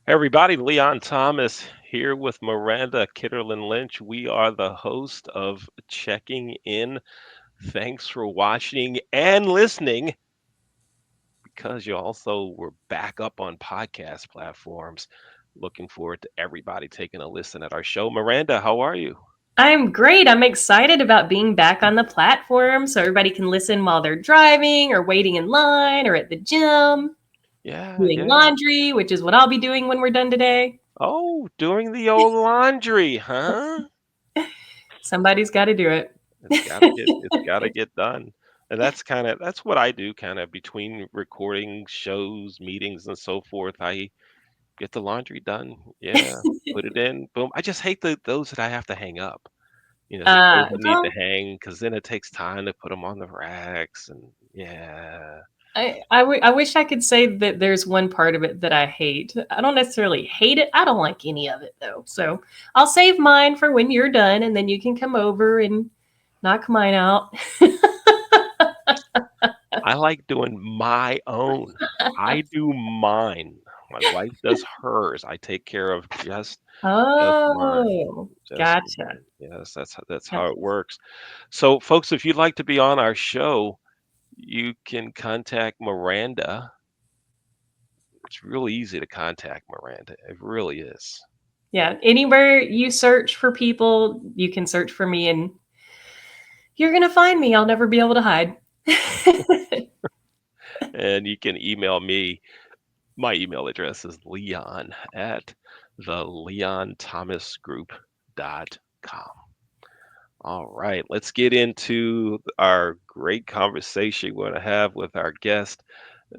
Everybody, Leon Thomas here with Miranda Kitterlin Lynch. We are the host of Checking In. Thanks for watching and listening because you also were back up on podcast platforms. Looking forward to everybody taking a listen at our show. Miranda, how are you? I'm great. I'm excited about being back on the platform so everybody can listen while they're driving or waiting in line or at the gym, Yeah, doing yeah. laundry, which is what I'll be doing when we're done today. Oh, doing the old laundry, huh? Somebody's got to do it. It's gotta get done. And that's what I do kind of between recording shows, meetings and so forth. I get the laundry done. Yeah. Put it in. Boom. I just hate those that I have to hang up. Those that need to Well, hang because then it takes time to put them on the racks and yeah. I wish I could say that there's one part of it that I hate. I don't necessarily hate it. I don't like any of it though. So I'll save mine for when you're done and then you can come over and knock mine out. I like doing my own. I do mine. My wife does hers. I take care of just mine. Oh, Just gotcha. mine. Yes, that's how it works. So, folks, if you'd like to be on our show, you can contact Miranda. It's really easy to contact Miranda. It really is. Yeah, anywhere you search for people, you can search for me and you're going to find me. I'll never be able to hide. And you can email me. My email address is leon at the leonthomasgroup.com. All right, let's get into our great conversation we're going to have with our guest,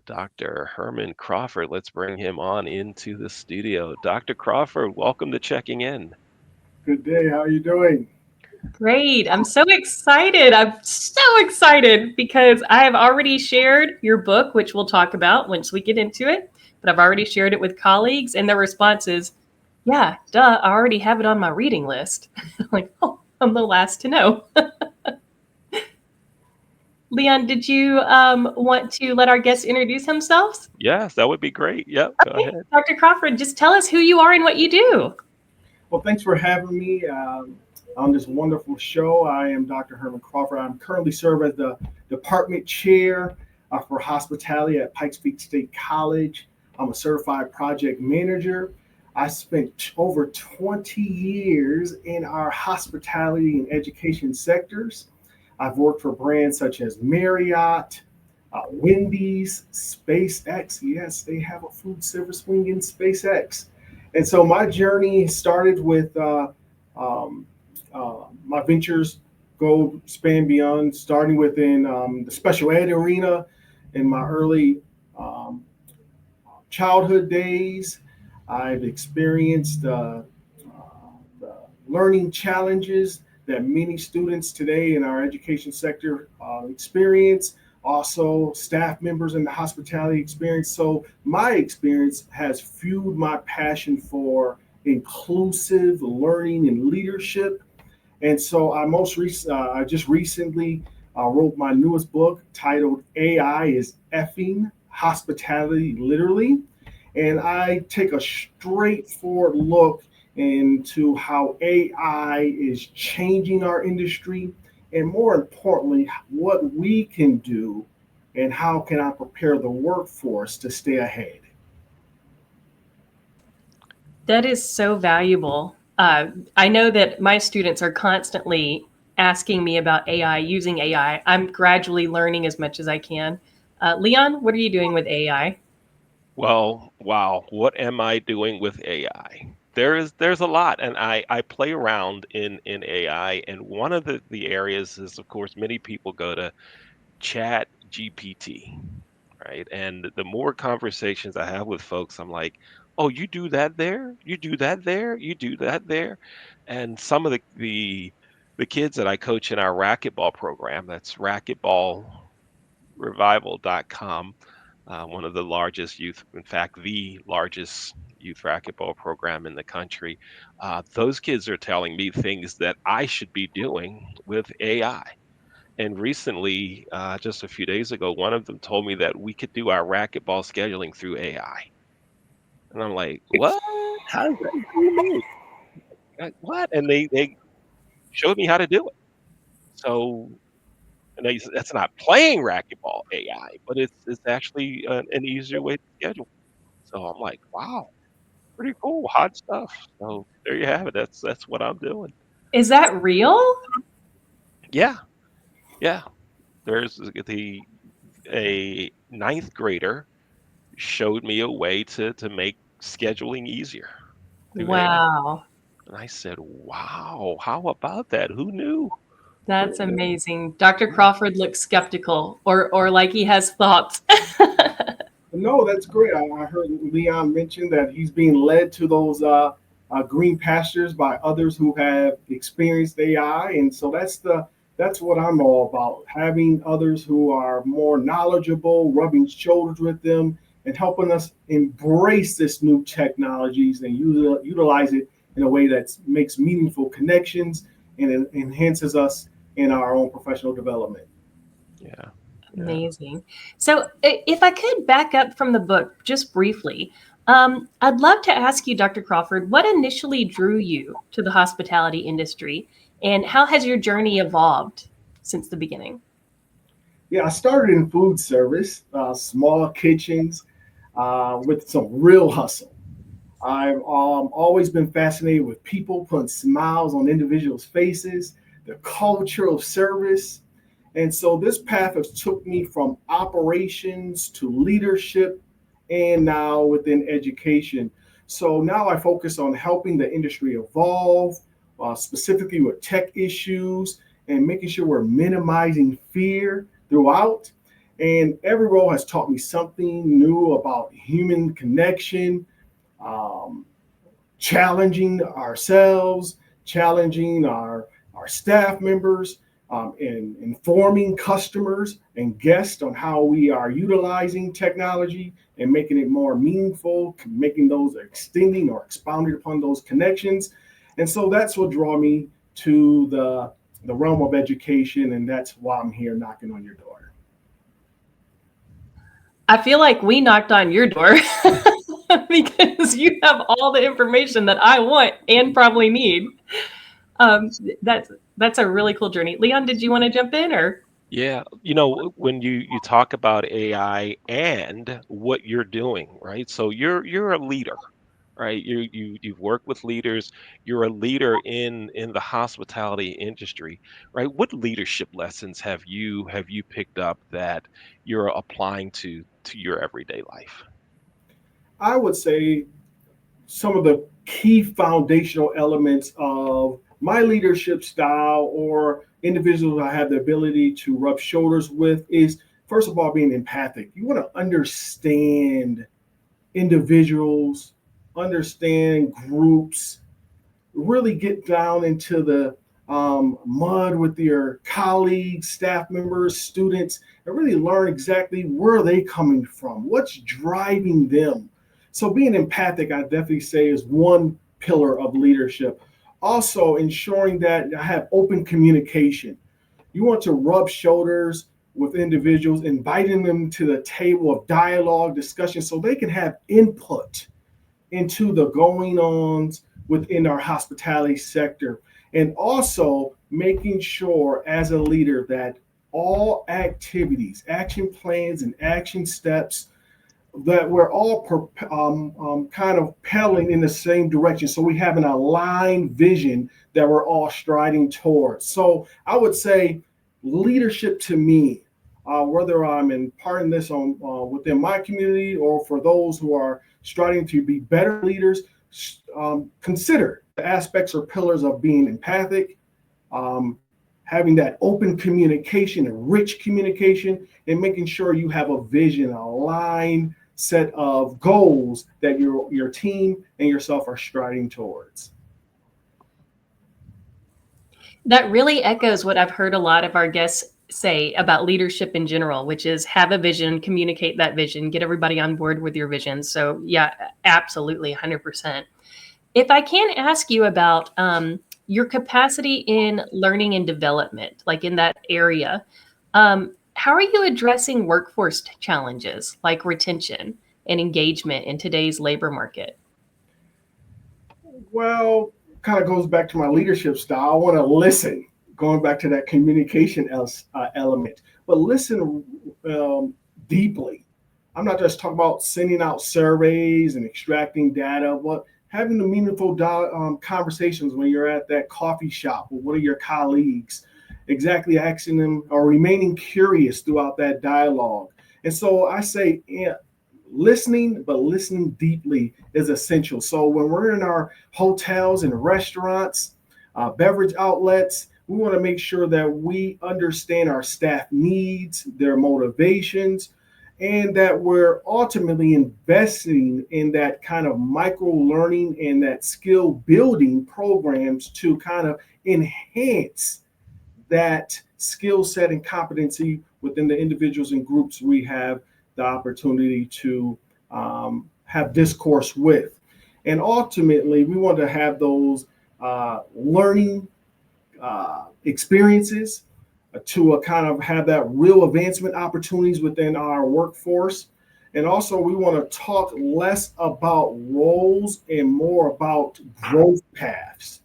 Dr. Herman Crawford. Let's bring him on into the studio. Dr. Crawford, welcome to Checking In. Good day. How are you doing? Great. I'm so excited. I'm so excited because I have already shared your book, which we'll talk about once we get into it. But I've already shared it with colleagues, and their response is, yeah, duh, I already have it on my reading list. I'm like, oh, I'm the last to know. Leon, did you want to let our guests introduce themselves? Yes, that would be great. Yep, go Okay, ahead. Dr. Crawford, just tell us who you are and what you do. Well, thanks for having me on this wonderful show. I am Dr. Herman Crawford. I'm currently serve as the department chair for hospitality at Pikes Peak State College. I'm a certified project manager. I spent over 20 years in our hospitality and education sectors. I've worked for brands such as Marriott, Wendy's, SpaceX. Yes, they have a food service wing in SpaceX. And so my journey started with um, my ventures go span beyond, starting within the special ed arena in my early um, childhood days. I've experienced the learning challenges that many students today in our education sector experience. Also, staff members in the hospitality experience. So, my experience has fueled my passion for inclusive learning and leadership. And so, I just recently wrote my newest book titled "AI is effing hospitality literally," and I take a straightforward look into how AI is changing our industry, and more importantly, what we can do and how can I prepare the workforce to stay ahead. That is so valuable. I know that my students are constantly asking me about AI, using AI. I'm gradually learning as much as I can. Leon, what are you doing with AI? Well, wow, what am I doing with AI? There's a lot, and I play around in AI, and one of the areas is, of course, many people go to Chat GPT, right? And the more conversations I have with folks, I'm like, "Oh, you do that there? You do that there? You do that there?" And some of the kids that I coach in our racquetball program, that's racquetballrevival.com, one of the largest youth, in fact, the largest youth racquetball program in the country. Those kids are telling me things that I should be doing with AI. And recently, just a few days ago, one of them told me that we could do our racquetball scheduling through AI. And I'm like, what? How does that do me? What? And they showed me how to do it. So, and that's not playing racquetball AI, but it's actually an easier way to schedule. So I'm like, wow, pretty cool, hot stuff. So there you have it. That's what I'm doing. Is that real? Yeah, yeah. There's the a ninth grader showed me a way to make scheduling easier through AI. Wow. And I said, wow, how about that? Who knew? That's Who knew? amazing. Dr. Yeah. Crawford looks skeptical or like he has thoughts. No, that's great. I heard Leon mention that he's being led to those green pastures by others who have experienced AI, and so that's what I'm all about. Having others who are more knowledgeable, rubbing shoulders with them, and helping us embrace this new technologies and utilize it in a way that makes meaningful connections and enhances us in our own professional development. Yeah, yeah. Amazing. So, if I could back up from the book just briefly, I'd love to ask you, Dr. Crawford, what initially drew you to the hospitality industry, and how has your journey evolved since the beginning? Yeah, I started in food service, small kitchens with some real hustle. I've always been fascinated with people putting smiles on individuals' faces, the culture of service. And so this path has took me from operations to leadership and now within education. So now I focus on helping the industry evolve, specifically with tech issues and making sure we're minimizing fear throughout. And every role has taught me something new about human connection, um, challenging ourselves, challenging our staff members, and informing customers and guests on how we are utilizing technology and making it more meaningful, making those extending or expounding upon those connections. And so that's what draw me to the realm of education, and that's why I'm here knocking on your door. I feel like we knocked on your door because you have all the information that I want and probably need. Um, that's a really cool journey. Leon, did you want to jump in or? Yeah, when you talk about AI and what you're doing, right? So you're a leader, right? You've worked with leaders. You're a leader in the hospitality industry, right? What leadership lessons have you picked up that you're applying to your everyday life? I would say some of the key foundational elements of my leadership style or individuals I have the ability to rub shoulders with is first of all being empathic. You want to understand individuals, understand groups, really get down into the mud with your colleagues, staff members, students, and really learn exactly where they coming from, what's driving them. So being empathic, I definitely say, is one pillar of leadership. Also, ensuring that I have open communication. You want to rub shoulders with individuals, inviting them to the table of dialogue, discussion, so they can have input into the going ons within our hospitality sector. And also making sure as a leader that all activities, action plans, and action steps that we're all kind of pedaling in the same direction. So we have an aligned vision that we're all striding towards. So I would say leadership to me, whether I'm imparting this on within my community or for those who are striving to be better leaders, consider the aspects or pillars of being empathic, um, having that open communication and rich communication, and making sure you have a vision, a line set of goals that your team and yourself are striding towards. That really echoes what I've heard a lot of our guests say about leadership in general, which is have a vision, communicate that vision, get everybody on board with your vision. So, yeah, absolutely, 100%. If I can ask you about your capacity in learning and development, like in that area, how are you addressing workforce challenges like retention? and engagement in today's labor market? Well, kind of goes back to my leadership style. I want to listen, going back to that communication element, but listen deeply. I'm not just talking about sending out surveys and extracting data, but having the meaningful conversations when you're at that coffee shop with one of your colleagues, exactly asking them or remaining curious throughout that dialogue. And so I say, yeah, listening, but listening deeply is essential. So when we're in our hotels and restaurants, beverage outlets, we want to make sure that we understand our staff needs, their motivations, and that we're ultimately investing in that kind of micro learning and that skill building programs to kind of enhance that skill set and competency within the individuals and groups we have the opportunity to have discourse with. And ultimately, we want to have those learning experiences to kind of have that real advancement opportunities within our workforce. And also, we want to talk less about roles and more about growth paths.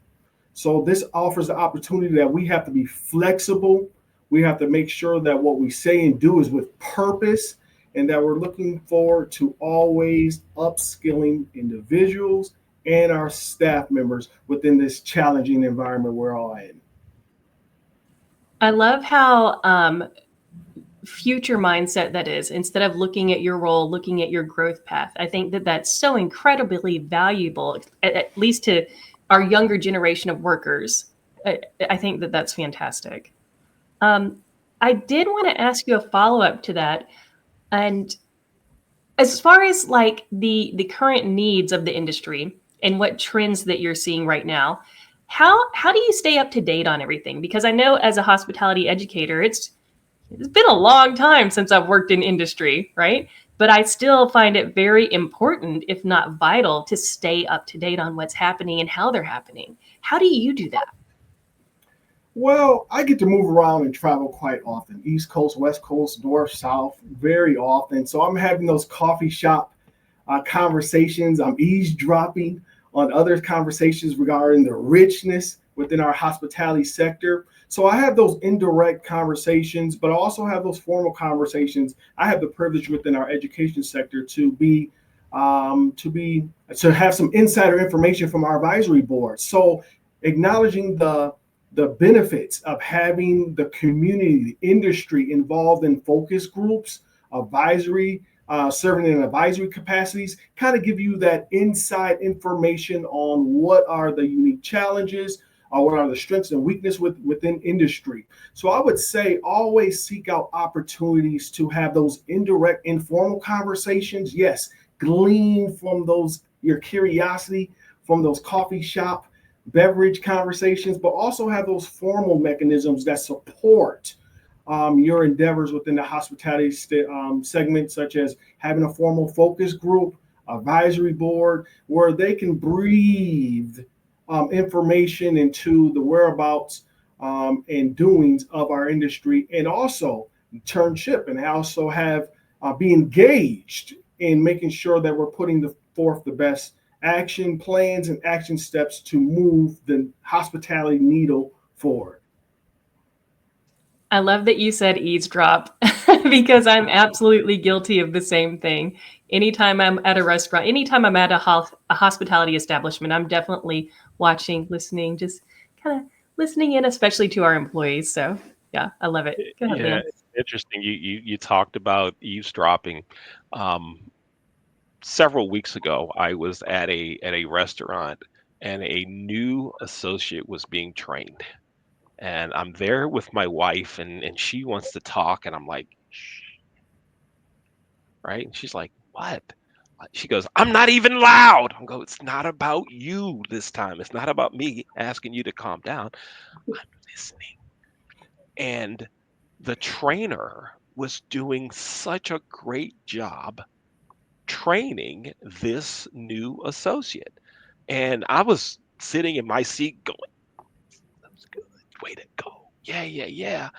So this offers the opportunity that we have to be flexible. We have to make sure that what we say and do is with purpose, and that we're looking forward to always upskilling individuals and our staff members within this challenging environment we're all in. I love how future mindset that is, instead of looking at your role, looking at your growth path. I think that that's so incredibly valuable, at least to our younger generation of workers. I think that that's fantastic. Um, I did want to ask you a follow up to that. And as far as like the current needs of the industry and what trends that you're seeing right now, how do you stay up to date on everything? Because I know as a hospitality educator, it's been a long time since I've worked in industry, right? But I still find it very important, if not vital, to stay up to date on what's happening and how they're happening. How do you do that? Well, I get to move around and travel quite often, East Coast, West Coast, North, South, very often. So I'm having those coffee shop conversations. I'm eavesdropping on other conversations regarding the richness within our hospitality sector. So I have those indirect conversations, but I also have those formal conversations. I have the privilege within our education sector to have some insider information from our advisory board. So acknowledging the benefits of having the community, the industry involved in focus groups, advisory, serving in advisory capacities, kind of give you that inside information on what are the unique challenges, what are the strengths and weaknesses within industry. So I would say always seek out opportunities to have those indirect, informal conversations. Yes, glean from those your curiosity from those coffee shop beverage conversations, but also have those formal mechanisms that support your endeavors within the hospitality segment, such as having a formal focus group, advisory board, where they can breathe information into the whereabouts and doings of our industry, and also turn ship and also have be engaged in making sure that we're putting forth the best action plans and action steps to move the hospitality needle forward. I love that you said eavesdrop because I'm absolutely guilty of the same thing. Anytime I'm at a restaurant, anytime I'm at a hospitality establishment, I'm definitely watching, listening, just kind of listening in, especially to our employees. So, yeah, I love it. Go ahead, Yeah, Dan. it's interesting. You talked about eavesdropping. Um, Several weeks ago, I was at a restaurant, and a new associate was being trained. And I'm there with my wife, and she wants to talk, and I'm like, shh, right? And she's like, what? She goes, I'm not even loud. I go, it's not about you this time. It's not about me asking you to calm down. I'm listening. And the trainer was doing such a great job training this new associate. And I was sitting in my seat going, that was good. Way to go. Yeah, yeah, yeah.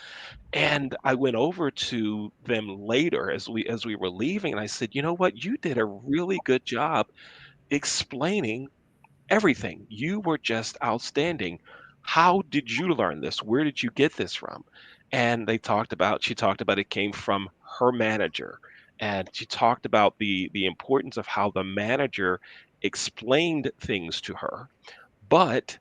And I went over to them later as we were leaving, and I said, "You know what? You did a really good job explaining everything. You were just outstanding. How did you learn this? Where did you get this from?" And she talked about it came from her manager. And she talked about the importance of how the manager explained things to her, but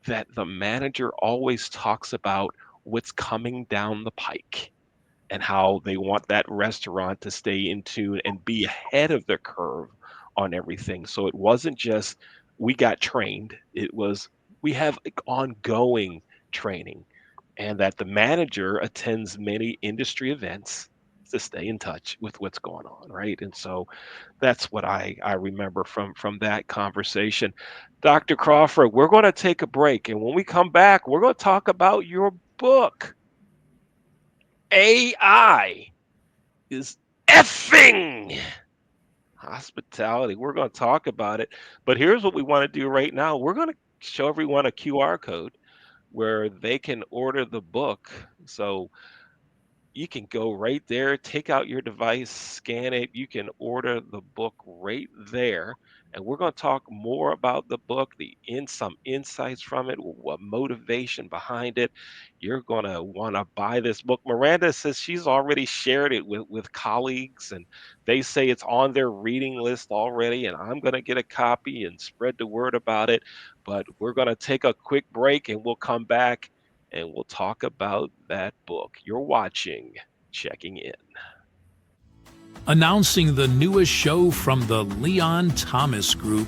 that the manager always talks about what's coming down the pike and how they want that restaurant to stay in tune and be ahead of the curve on everything. So it wasn't just we got trained, it was we have like ongoing training, and that the manager attends many industry events to stay in touch with what's going on, right? And so that's what I remember from that conversation. Dr. Crawford, we're going to take a break, and when we come back, we're going to talk about your book, AI is effing hospitality. We're going to talk about it. But here's what we want to do right now. We're going to show everyone a QR code where they can order the book. So you can go right there, take out your device, scan it. You can order the book right there. And we're going to talk more about the book, some insights from it, what motivation behind it. You're going to want to buy this book. Miranda says she's already shared it with colleagues, and they say it's on their reading list already. And I'm going to get a copy and spread the word about it. But we're going to take a quick break, and we'll come back and we'll talk about that book. You're watching Checking In. Announcing the newest show from the Leon Thomas Group,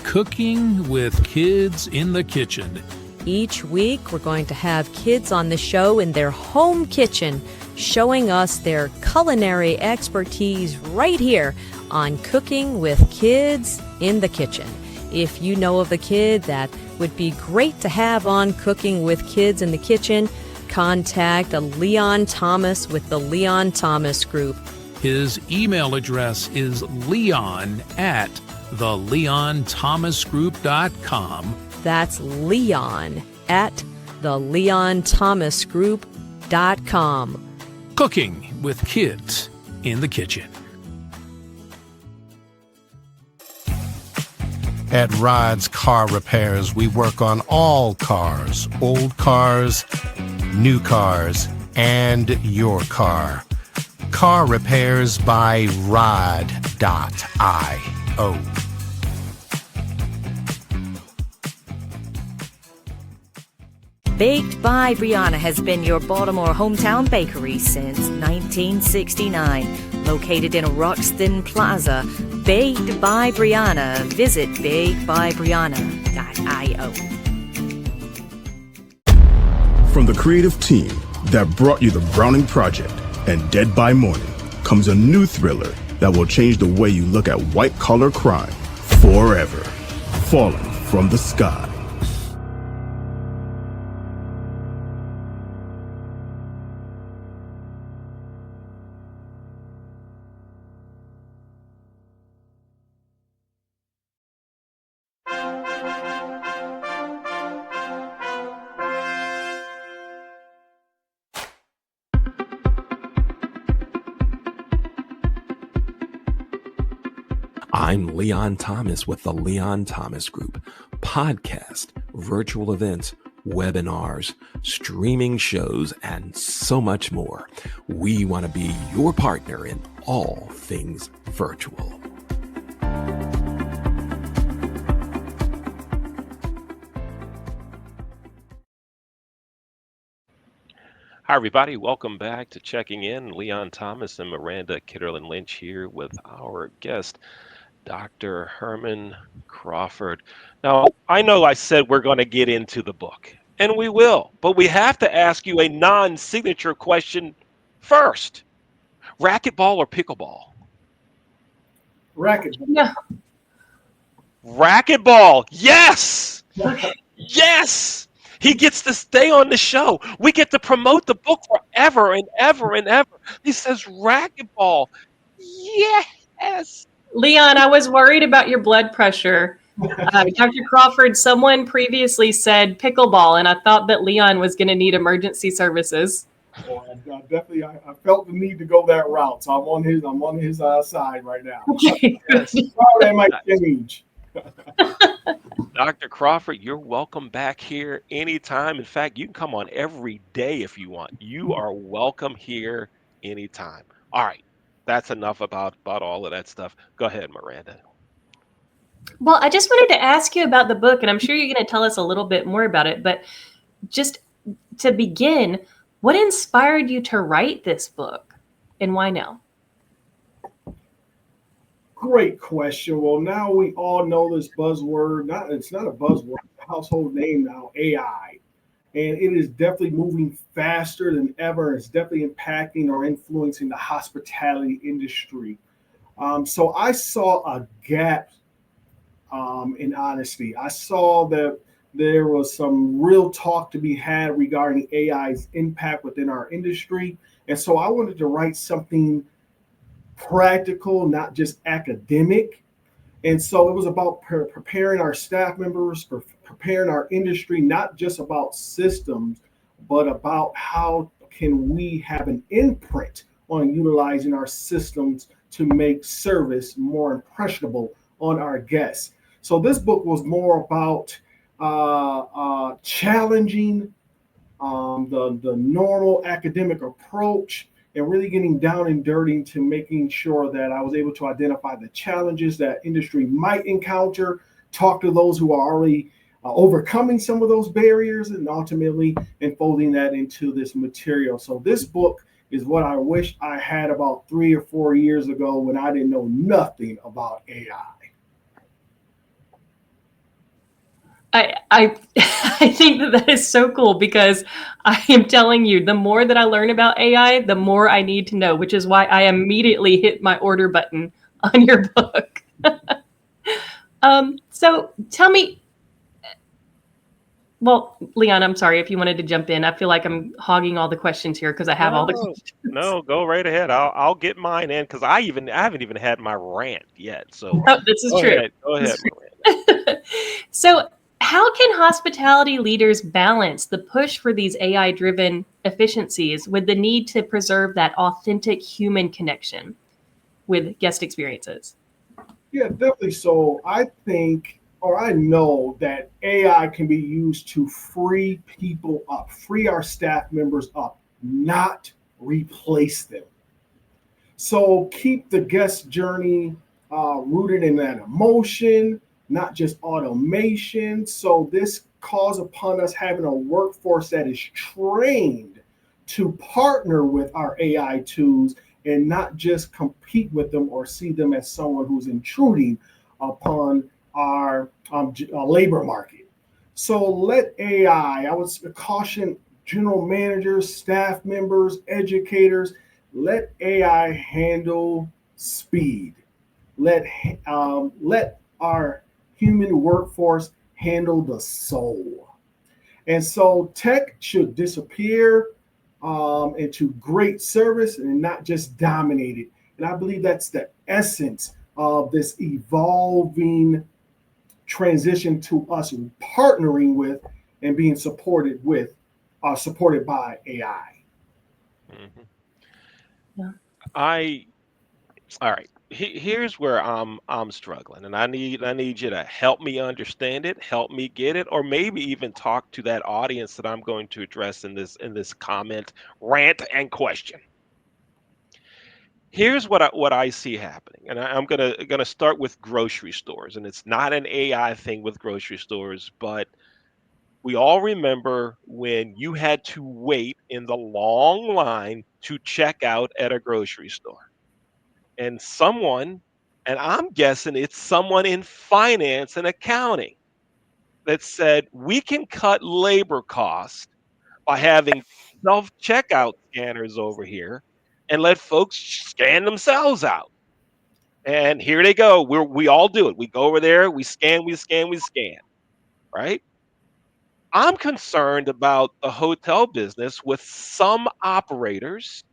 Cooking with Kids in the Kitchen. Each week, we're going to have kids on the show in their home kitchen, showing us their culinary expertise right here on Cooking with Kids in the Kitchen. If you know of a kid that would be great to have on Cooking with Kids in the Kitchen, contact Leon Thomas with the Leon Thomas Group. His email address is leon@theleonthomasgroup.com. That's leon@theleonthomasgroup.com. Cooking with Kids in the Kitchen. At Rod's Car Repairs, we work on all cars, old cars, new cars, and your car. Car Repairs by Rod.io. Baked by Brianna has been your Baltimore hometown bakery since 1969. Located in Roxton Plaza, Baked by Brianna. Visit bakedbybrianna.io. From the creative team that brought you The Browning Project and Dead by Morning comes a new thriller that will change the way you look at white-collar crime forever. Falling from the Sky. I'm Leon Thomas with the Leon Thomas Group. Podcast, virtual events, webinars, streaming shows, and so much more. We want to be your partner in all things virtual. Hi, everybody. Welcome back to Checking In. Leon Thomas and Miranda Kitterlin Lynch here with our guest, Dr. Herman Crawford. Now, I know I said we're going to get into the book, and we will, but we have to ask you a non-signature question first. Racquetball or pickleball? Racket. No. Racquetball. Yes. Yes. He gets to stay on the show. We get to promote the book forever and ever and ever. He says racquetball. Yes. Leon, I was worried about your blood pressure Dr. Crawford, someone previously said pickleball, and I thought that Leon was going to need emergency services. Well, I definitely, I felt the need to go that route, so I'm on his side right now. Okay, good. Yes. Sorry, that might change. Dr. Crawford, you're welcome back here anytime. In fact, you can come on every day if you want. You are welcome here anytime. All right. That's enough about all of that stuff. Go ahead, Miranda. Well, I just wanted to ask you about the book, and I'm sure you're going to tell us a little bit more about it. But just to begin, what inspired you to write this book, and why now? Great question. Well, now we all know this buzzword. Not it's not a buzzword, it's a household name now, AI. And it is definitely moving faster than ever. It's definitely impacting or influencing the hospitality industry. So I saw a gap in honesty. I saw that there was some real talk to be had regarding AI's impact within our industry. And so I wanted to write something practical, not just academic. And so it was about preparing our staff members, for preparing our industry, not just about systems, but about how can we have an imprint on utilizing our systems to make service more impressionable on our guests. So this book was more about challenging the normal academic approach and really getting down and dirty to making sure that I was able to identify the challenges that industry might encounter, talk to those who are already overcoming some of those barriers, and ultimately enfolding that into this material. So this book is what I wish I had about 3 or 4 years ago when I didn't know nothing about AI. I I think that that is so cool because I am telling you, the more that I learn about AI, the more I need to know, which is why I immediately hit my order button on your book. So tell me, well, Leon, I'm sorry if you wanted to jump in. I feel like I'm hogging all the questions here because I have all the No, questions. no, go right ahead. I'll get mine in because I haven't even had my rant yet. So Oh, this is true. go This ahead, is Miranda. true. So, how can hospitality leaders balance the push for these AI driven efficiencies with the need to preserve that authentic human connection with guest experiences? Yeah, definitely. So I think, or I know that AI can be used to free people up, free our staff members up, not replace them. So keep the guest journey rooted in that emotion, not just automation. So this calls upon us having a workforce that is trained to partner with our AI tools and not just compete with them or see them as someone who's intruding upon our labor market. So let AI, I would caution general managers, staff members, educators, let AI handle speed. Let our human workforce handle the soul. And so tech should disappear into great service and not just dominate it. And I believe that's the essence of this evolving transition to us partnering with and being supported by AI. Mhm. Yeah. I All right. Here's where I'm struggling, and I need you to help me understand it, help me get it, or maybe even talk to that audience that I'm going to address in this comment, rant, and question. Here's what I see happening, and I'm gonna start with grocery stores, and it's not an AI thing with grocery stores, but we all remember when you had to wait in the long line to check out at a grocery store and someone, and I'm guessing it's someone in finance and accounting that said we can cut labor costs by having self checkout scanners over here and let folks scan themselves out. And here they go. We all do it. We go over there, we scan, right? I'm concerned about the hotel business with some operators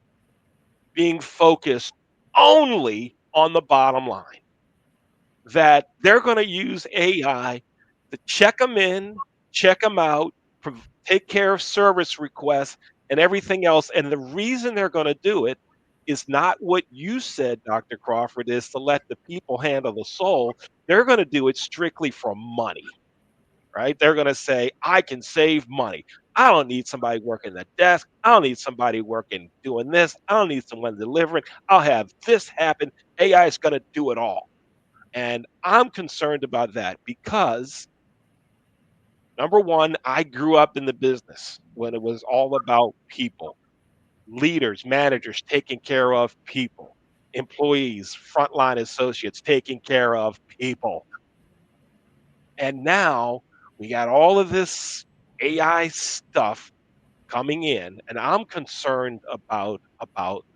being focused only on the bottom line. that they're going to use AI to check them in, check them out, take care of service requests and everything else. And the reason they're going to do it is not what you said, Dr. Crawford, is to let the people handle the soul. They're going to do it strictly for money, right? They're going to say, I can save money. I don't need somebody working the desk. I don't need somebody working doing this. I don't need someone delivering. I'll have this happen. AI is going to do it all. And I'm concerned about that because number one, I grew up in the business when it was all about people, leaders, managers taking care of people, employees, frontline associates taking care of people. And now we got all of this AI stuff coming in, and I'm concerned about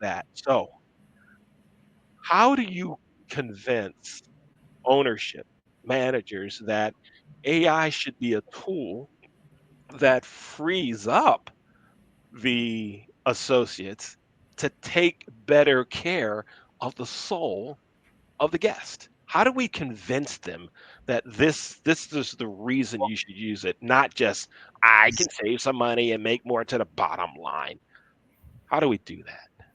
that. So, how do you convince ownership, managers that AI should be a tool that frees up the associates to take better care of the soul of the guest? How do we convince them that this is the reason you should use it, not just I can save some money and make more to the bottom line? How do we do that?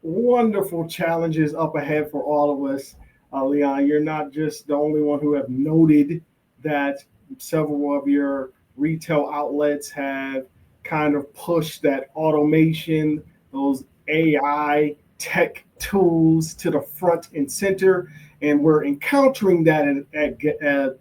Wonderful challenges up ahead for all of us. Leon, you're not just the only one who have noted that several of your retail outlets have kind of pushed that automation, those AI tech tools to the front and center, and we're encountering that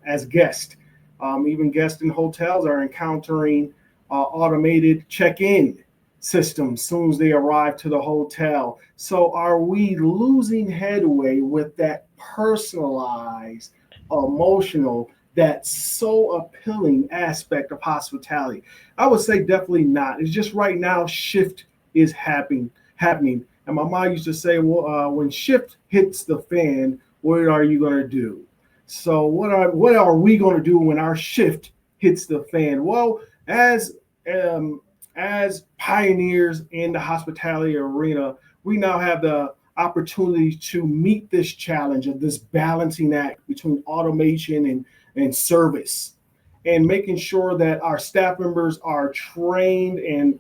as guests. Even guests in hotels are encountering automated check-in systems soon as they arrive to the hotel. So are we losing headway with that personalized, emotional, that so appealing aspect of hospitality? I would say definitely not. It's just right now shift is happening. And my mom used to say, well, when shift hits the fan, what are you going to do? So what are we going to do when our shift hits the fan? Well, um, as pioneers in the hospitality arena, we now have the opportunity to meet this challenge of this balancing act between automation and service, and making sure that our staff members are trained, and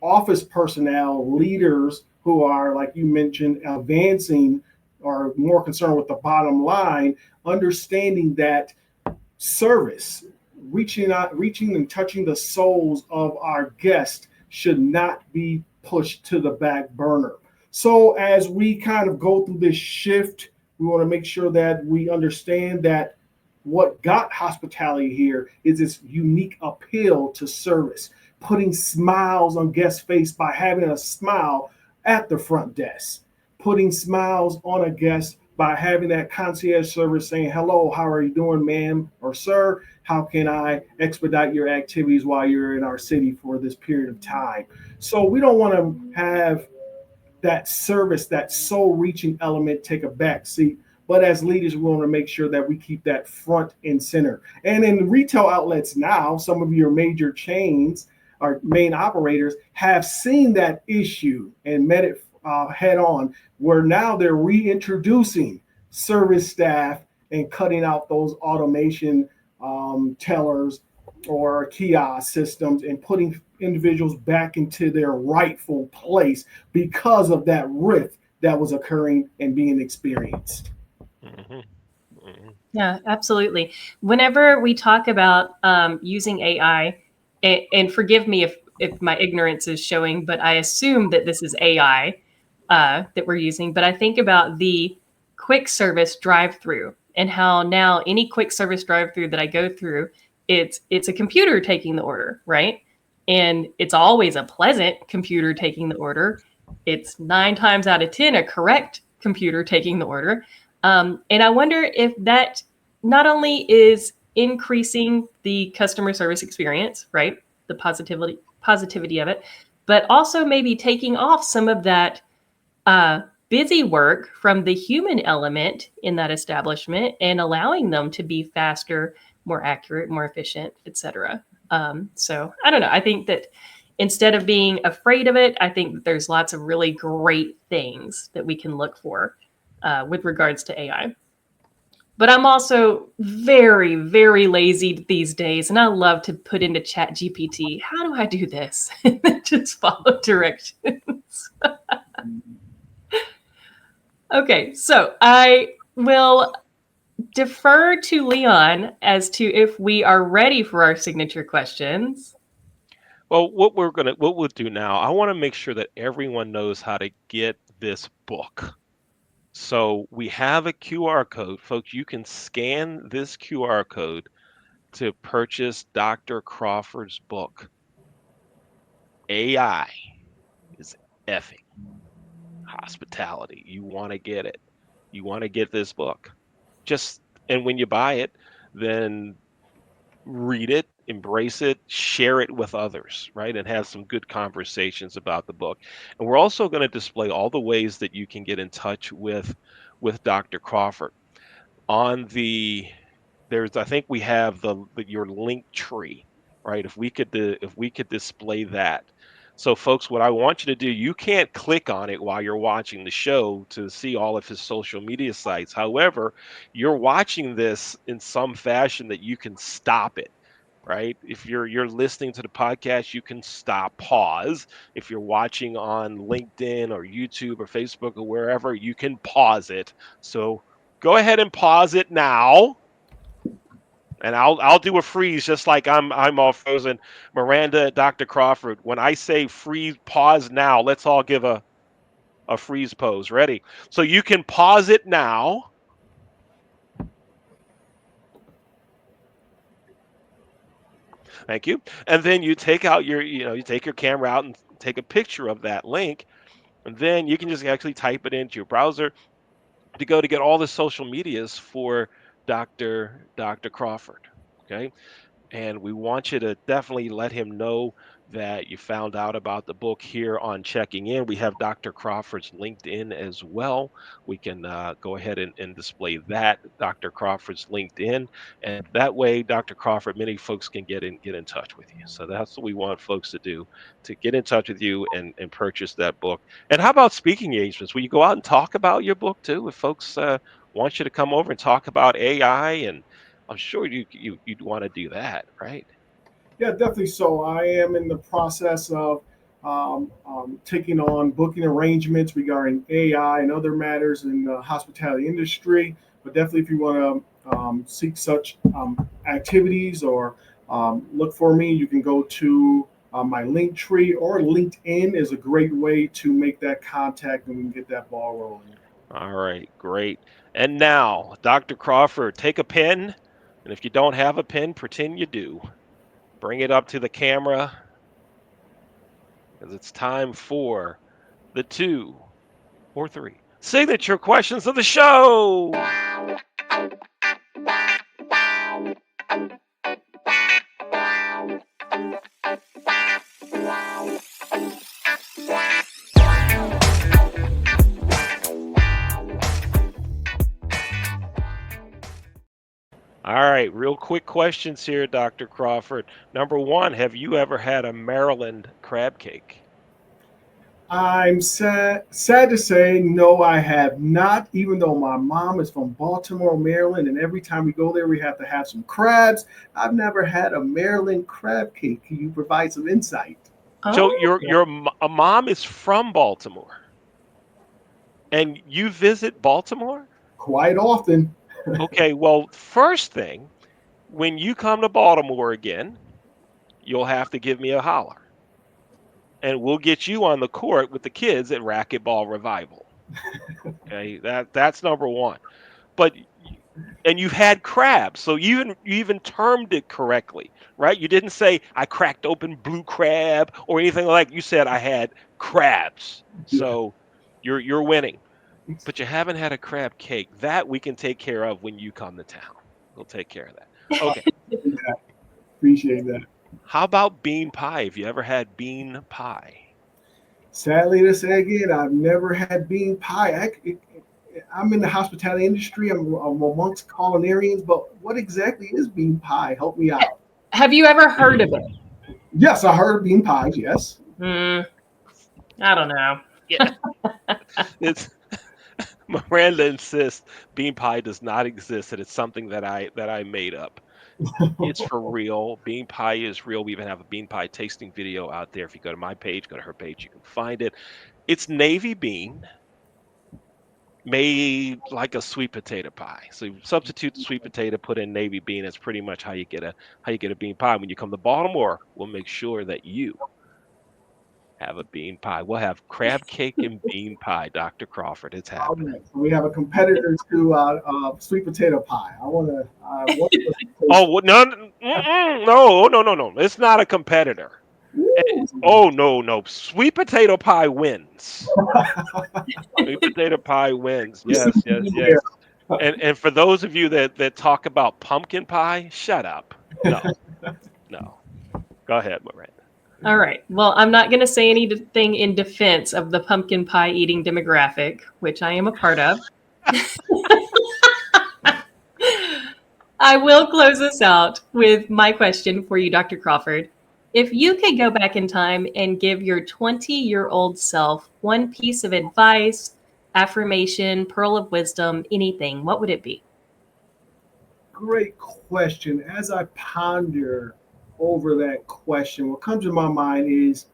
office personnel, leaders who are, like you mentioned, advancing, are more concerned with the bottom line, understanding that service, reaching and touching the souls of our guests should not be pushed to the back burner. So as we kind of go through this shift, we want to make sure that we understand that what got hospitality here is this unique appeal to service, putting smiles on guest face by having a smile at the front desk, putting smiles on a guest by having that concierge service saying, hello, how are you doing, ma'am or sir? How can I expedite your activities while you're in our city for this period of time? So we don't want to have that service, that soul reaching element take a back seat. But as leaders, we want to make sure that we keep that front and center. And in retail outlets now, some of your major chains, our main operators, have seen that issue and met it head on, where now they're reintroducing service staff and cutting out those automation tellers or kiosk systems and putting individuals back into their rightful place because of that rift that was occurring and being experienced. Mhm, mhm. Yeah, absolutely. Whenever we talk about using AI, and forgive me if my ignorance is showing, but I assume that this is AI that we're using. But I think about the quick service drive-through and how now any quick service drive-through that I go through, it's a computer taking the order, right? And it's always a pleasant computer taking the order. It's 9 times out of 10 a correct computer taking the order. And I wonder if that not only is increasing the customer service experience, right? The positivity of it, but also maybe taking off some of that busy work from the human element in that establishment and allowing them to be faster, more accurate, more efficient, etc. So I don't know. I think that instead of being afraid of it, I think that there's lots of really great things that we can look for with regards to AI. But I'm also very, very lazy these days, and I love to put into Chat GPT, how do I do this? And then just follow directions. Okay, so I will defer to Leon as to if we are ready for our signature questions. Well, what we'll do now, I want to make sure that everyone knows how to get this book. So we have a QR code, folks. You can scan this QR code to purchase Dr. Crawford's book. AI is effing hospitality. You want to get it. You want to get this book. Just and when you buy it, then read it, embrace it, share it with others, right? And have some good conversations about the book. And we're also going to display all the ways that you can get in touch with Dr. Crawford. On the there's I think we have your link tree, right? If we could display that. So folks, what I want you to do, you can't click on it while you're watching the show to see all of his social media sites. However, you're watching this in some fashion that you can stop it, right? If you're listening to the podcast, you can stop, pause. If you're watching on LinkedIn or YouTube or Facebook or wherever, you can pause it. So go ahead and pause it now, and I'll do a freeze just like I'm all frozen. Miranda, Dr. Crawford, when I say freeze, pause now, let's all give a freeze pose. Ready? So you can pause it now. Thank you. And then you take out you take your camera out and take a picture of that link. And then you can just actually type it into your browser to go to get all the social medias for Dr. Crawford. Okay. And we want you to definitely let him know that you found out about the book here on checking in. We have Dr. Crawford's LinkedIn as well. We can go ahead and display that, Dr. Crawford's LinkedIn, and that way, Dr. Crawford, many folks can get in touch with you. So that's what we want folks to do, to get in touch with you and purchase that book. And how about speaking engagements? Will you go out and talk about your book too? If folks want you to come over and talk about AI, and I'm sure you'd want to do that, right? Yeah, definitely. So I am in the process of taking on booking arrangements regarding AI and other matters in the hospitality industry. But definitely, if you want to seek such activities or look for me, you can go to my link tree, or LinkedIn is a great way to make that contact, and we can get that ball rolling. All right, great. And now, Dr. Crawford, take a pen, and if you don't have a pen, pretend you do. Bring it up to the camera, because it's time for the 2 or 3 signature questions of the show. All right, real quick questions here, Dr. Crawford. Number one, have you ever had a Maryland crab cake? I'm sad to say, no, I have not, even though my mom is from Baltimore, Maryland, and every time we go there, we have to have some crabs. I've never had a Maryland crab cake. Can you provide some insight? So Oh, a mom is from Baltimore, and you visit Baltimore? Quite often. Okay, well, first thing, when you come to Baltimore again, you'll have to give me a holler, and we'll get you on the court with the kids at Racquetball Revival. Okay, that's number one. But and you've had crabs, so you even termed it correctly, right? You didn't say I cracked open blue crab or anything like. You said I had crabs. Yeah. So you're winning. But you haven't had a crab cake. That we can take care of when you come to town. We'll take care of that. Okay. Yeah, appreciate that. How about bean pie? Have you ever had bean pie? Sadly to say again, I've never had bean pie. I'm in the hospitality industry. I'm amongst culinarians, but what exactly is bean pie? Help me out. have you ever heard of it? Yes, I heard of bean pies. Yes. I don't know. Yeah. It's Miranda insists bean pie does not exist, and it's something that I made up. It's for real. Bean pie is real. We even have a bean pie tasting video out there. If you go to my page, go to her page, you can find it. It's navy bean made like a sweet potato pie. So you substitute the sweet potato, put in navy bean. It's pretty much how you get a bean pie. When you come to Baltimore, we'll make sure that you have a bean pie. We'll have crab cake and bean pie, Dr. Crawford. It's All happening. right. So we have a competitor to sweet potato pie. I want to. One of the Oh no, no, no, no, no! It's not a competitor. Ooh. Oh no, no! Sweet potato pie wins. Sweet potato pie wins. Yes, yes, yes. And for those of you that talk about pumpkin pie, shut up. No, no. Go ahead, Miranda. All right. Well, I'm not going to say anything in defense of the pumpkin pie eating demographic, which I am a part of. I will close this out with my question for you, Dr. Crawford. If you could go back in time and give your 20-year-old self one piece of advice, affirmation, pearl of wisdom, anything, what would it be? Great question. As I ponder over that question, what comes to my mind is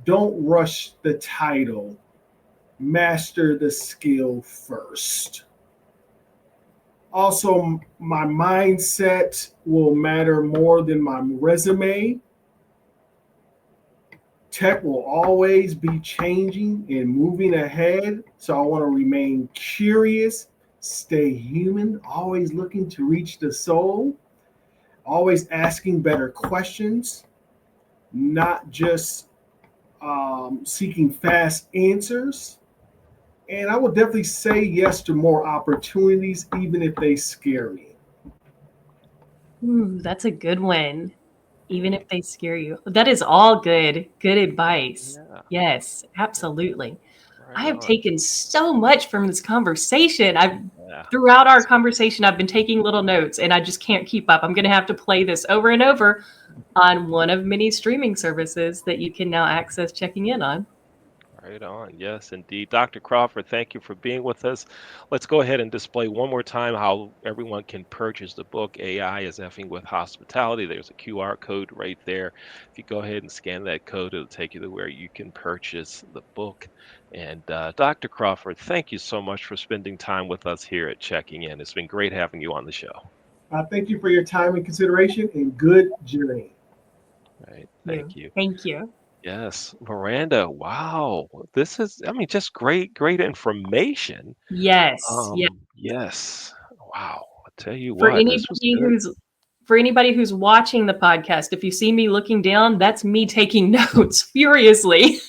don't rush the title, master the skill first. Also, my mindset will matter more than my resume. Tech will always be changing and moving ahead. So I want to remain curious, stay human, always looking to reach the soul, always asking better questions, not just seeking fast answers. And I would definitely say yes to more opportunities, even if they scare me. Ooh, that's a good one. Even if they scare you. That is all good. Good advice. Yeah, Yes, absolutely. I right have on. taken so much from this conversation. I've Yeah. throughout our conversation, I've been taking little notes and I just can't keep up. I'm going to have to play this over and over on one of many streaming services that you can now access checking in on. Right on. Yes, indeed. Dr. Crawford, thank you for being with us. Let's go ahead and display one more time how everyone can purchase the book AI is Effing with Hospitality. There's a QR code right there. If you go ahead and scan that code, it'll take you to where you can purchase the book. And Dr. Crawford, thank you so much for spending time with us here at Checking In. It's been great having you on the show. Thank you for your time and consideration and good journey. Right. Thank You. you. Thank you. Yes, Miranda. Wow. This is, I mean, just great, great information. Yes. Yes. Yes. Wow. I tell you For what, this was anybody good. who's for anybody who's watching the podcast, if you see me looking down, that's me taking notes furiously.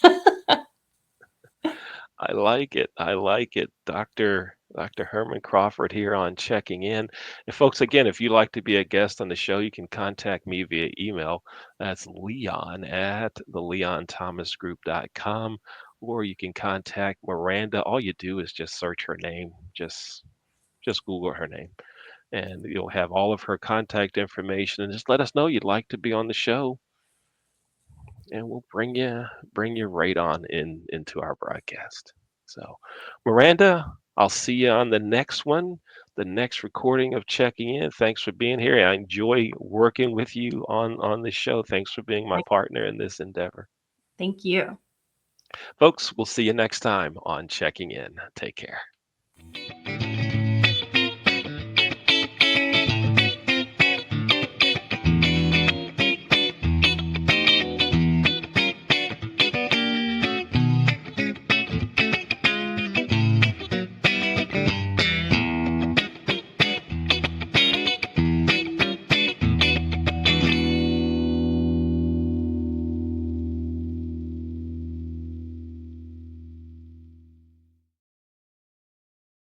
I like it. I like it. Dr. Herman Crawford here on Checking In. And folks, again, if you'd like to be a guest on the show, you can contact me via email. That's Leon at theleonthomasgroup.com. Or you can contact Miranda. All you do is just search her name. Just Google her name. And you'll have all of her contact information. And just let us know you'd like to be on the show. And we'll bring you right on into our broadcast. So, Miranda, I'll see you on the next one, the next recording of Checking In. Thanks for being here. I enjoy working with you on the show. Thanks for being my partner in this endeavor. Thank you. Folks, we'll see you next time on Checking In. Take care.